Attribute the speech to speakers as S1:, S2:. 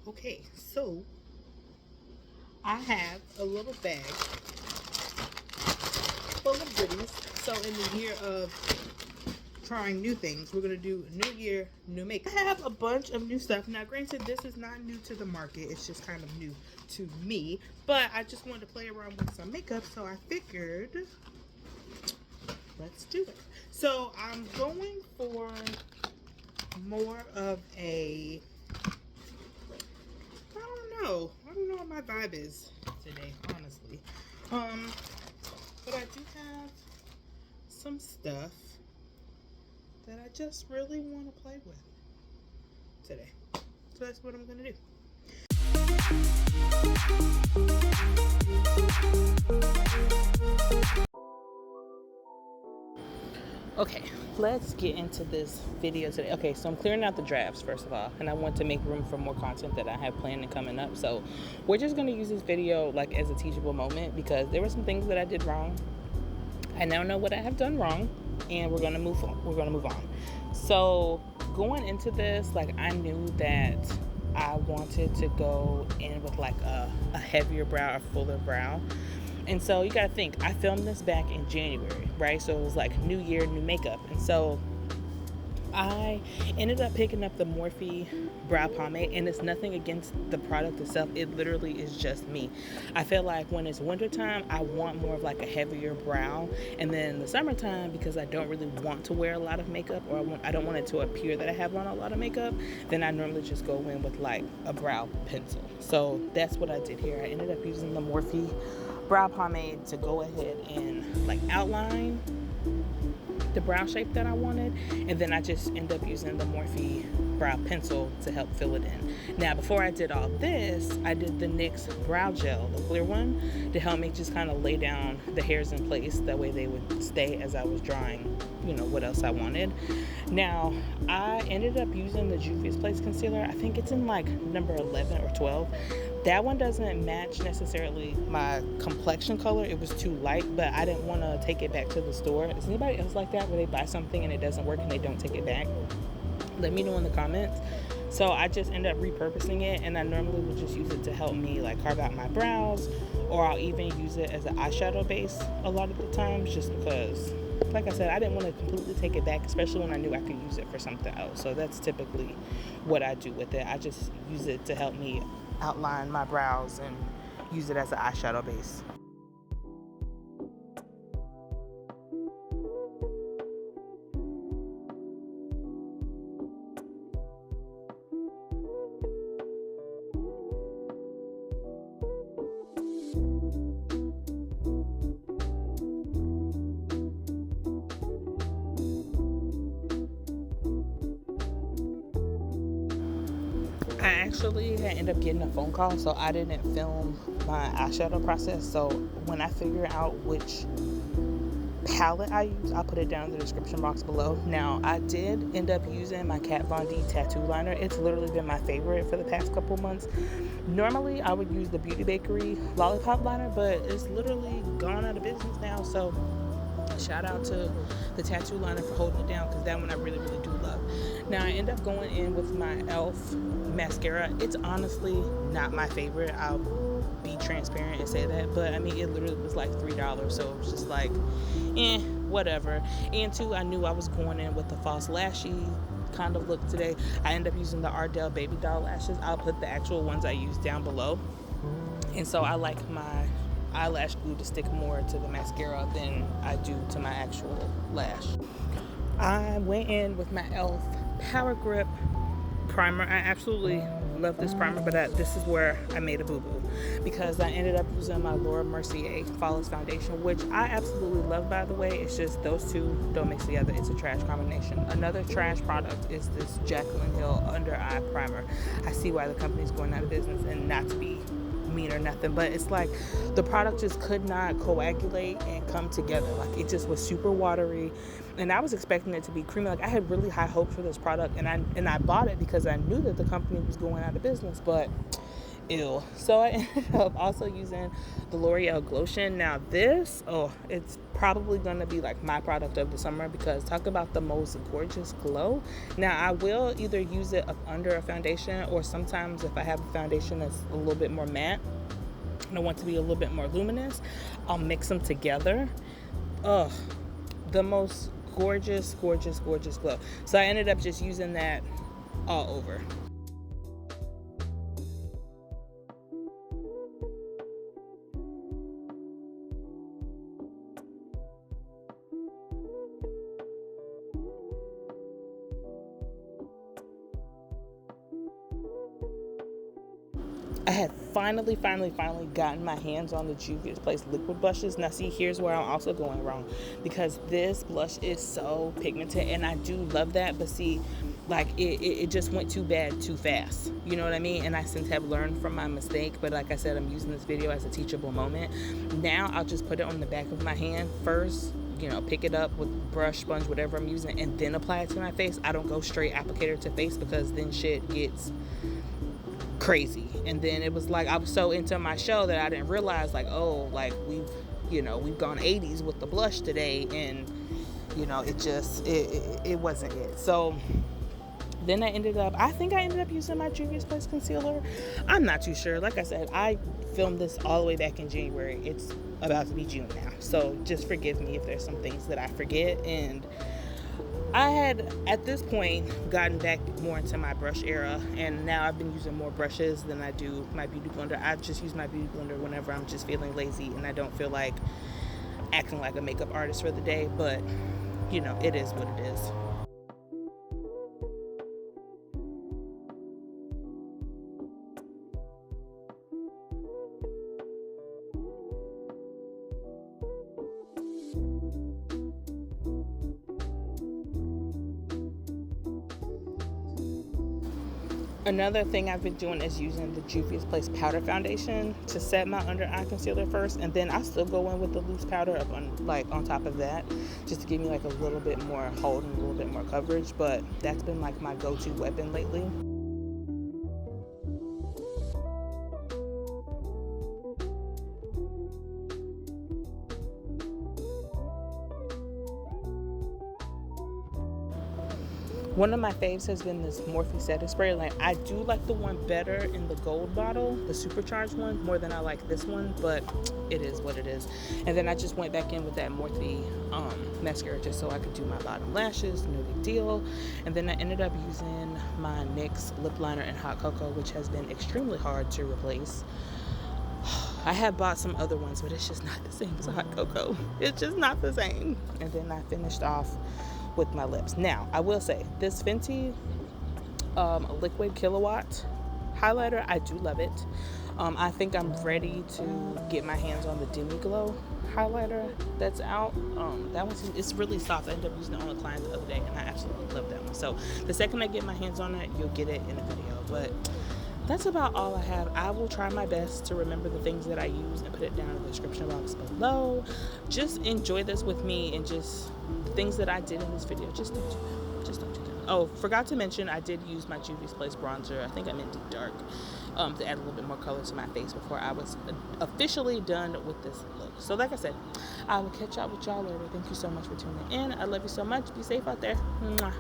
S1: Okay, so I have a little bag full of goodies. So in the year of trying new things, we're gonna do new year, new makeup. I have a bunch of new stuff. Now granted, this is not new to the market, it's just kind of new to me, but I just wanted to play around with some makeup, so I figured let's do it. So I'm going for more of a, I don't know what my vibe is today, honestly. But I do have some stuff that I just really want to play with today. So that's what I'm gonna do. Okay, let's get into this video today. Okay, so I'm clearing out the drafts first of all, and I want to make room for more content that I have planned and coming up. So we're just gonna use this video like as a teachable moment because there were some things that I did wrong. I now know what I have done wrong, and we're gonna move on. So going into this, like I knew that I wanted to go in with like a heavier brow, a fuller brow. And so you gotta think, I filmed this back in January, right? So it was like new year, new makeup. And so I ended up picking up the Morphe brow pomade, and it's nothing against the product itself. It literally is just me. I feel like when it's wintertime, I want more of like a heavier brow, and then in the summertime, because I don't really want to wear a lot of makeup, or I don't want it to appear that I have on a lot of makeup, then I normally just go in with like a brow pencil. So that's what I did here. I ended up using the Morphe brow pomade to go ahead and like outline the brow shape that I wanted, and then I just end up using the Morphe brow pencil to help fill it in. Now before I did all this, I did the NYX brow gel, the clear one, to help me just kind of lay down the hairs in place, that way they would stay as I was drawing, you know, what else I wanted. Now I ended up using the Juvia's Place concealer. I think it's in like number 11 or 12. That one doesn't match necessarily my complexion color. It was too light, but I didn't want to take it back to the store. Is anybody else like that, where they buy something and it doesn't work and they don't take it back? Let me know in the comments. So I just end up repurposing it, and I normally would just use it to help me like carve out my brows, or I'll even use it as an eyeshadow base a lot of the times, just because, like I said, I didn't want to completely take it back, especially when I knew I could use it for something else. So that's typically what I do with it. I just use it to help me outline my brows and use it as an eyeshadow base. I actually had ended up getting a phone call, so I didn't film my eyeshadow process. So when I figure out which palette I use, I'll put it down in the description box below. Now I did end up using my Kat Von D tattoo liner. It's literally been my favorite for the past couple months. Normally I would use the Beauty Bakery lollipop liner, but it's literally gone out of business now. So shout out to the tattoo liner for holding it down, because that one I really do love. Now I end up going in with my E.l.f. mascara. It's honestly not my favorite, I'll be transparent and say that, but I mean it literally was like $3, so it was just like whatever. And two, I knew I was going in with the false lashy kind of look today. I end up using the Ardell baby doll lashes. I'll put the actual ones I use down below. And so I like my eyelash glue to stick more to the mascara than I do to my actual lash. I went in with my E.l.f. Power Grip primer. I absolutely love this primer, but this is where I made a boo-boo, because I ended up using my Mercier Flawless Foundation, which I absolutely love, by the way. It's just those two don't mix together. It's a trash combination. Another trash product is this Jaclyn Hill Under Eye Primer. I see why the company's going out of business, and not to be mean or nothing, but it's like the product just could not coagulate and come together. Like it just was super watery, and I was expecting it to be creamy. Like I had really high hopes for this product, and I bought it because I knew that the company was going out of business, but ew. So I ended up also using the L'Oreal Glotion. Now this, it's probably gonna be like my product of the summer, because talk about the most gorgeous glow. Now I will either use it up under a foundation, or sometimes if I have a foundation that's a little bit more matte and I want to be a little bit more luminous, I'll mix them together. Ugh, the most gorgeous glow. So I ended up just using that all over. I had finally gotten my hands on the Juvia's Place liquid blushes. Now see, here's where I'm also going wrong, because this blush is so pigmented and I do love that, but see, like it just went too bad too fast, you know what I mean? And I since have learned from my mistake, but like I said, I'm using this video as a teachable moment. Now I'll just put it on the back of my hand first, you know, pick it up with brush, sponge, whatever I'm using, and then apply it to my face. I don't go straight applicator to face, because then shit gets crazy. And then it was like I was so into my show that I didn't realize, like, oh, like we've gone 80s with the blush today, and you know, it wasn't it. So then I ended up using my Juvia's Place concealer. I'm not too sure. Like I said, I filmed this all the way back in January. It's about to be June now, so just forgive me if there's some things that I forget. And I had, at this point, gotten back more into my brush era, and now I've been using more brushes than I do my beauty blender. I just use my beauty blender whenever I'm just feeling lazy and I don't feel like acting like a makeup artist for the day, but you know, it is what it is. Another thing I've been doing is using the Juvia's Place powder foundation to set my under eye concealer first, and then I still go in with the loose powder up on top of that, just to give me like a little bit more hold and a little bit more coverage. But that's been like my go-to weapon lately. One of my faves has been this Morphe setting spray. Like, I do like the one better in the gold bottle, the supercharged one, more than I like this one, but it is what it is. And then I just went back in with that Morphe mascara just so I could do my bottom lashes, no big deal. And then I ended up using my NYX lip liner in Hot Cocoa, which has been extremely hard to replace. I have bought some other ones, but it's just not the same as Hot Cocoa. It's just not the same. And then I finished off with my lips. Now, I will say, this Fenty liquid kilowatt highlighter, I do love it. I think I'm ready to get my hands on the Demi Glow highlighter that's out. That one's, it's really soft. I ended up using it on a client the other day, and I absolutely love that one. So the second I get my hands on it, you'll get it in a video. But that's about all I have. I will try my best to remember the things that I use and put it down in the description box below. Just enjoy this with me, and just the things that I did in this video, just don't do them. Just don't do them. Oh, forgot to mention, I did use my Juvia's Place bronzer. I think I'm in Deep Dark, to add a little bit more color to my face before I was officially done with this look. So like I said, I will catch up with y'all later. Thank you so much for tuning in. I love you so much. Be safe out there. Mwah.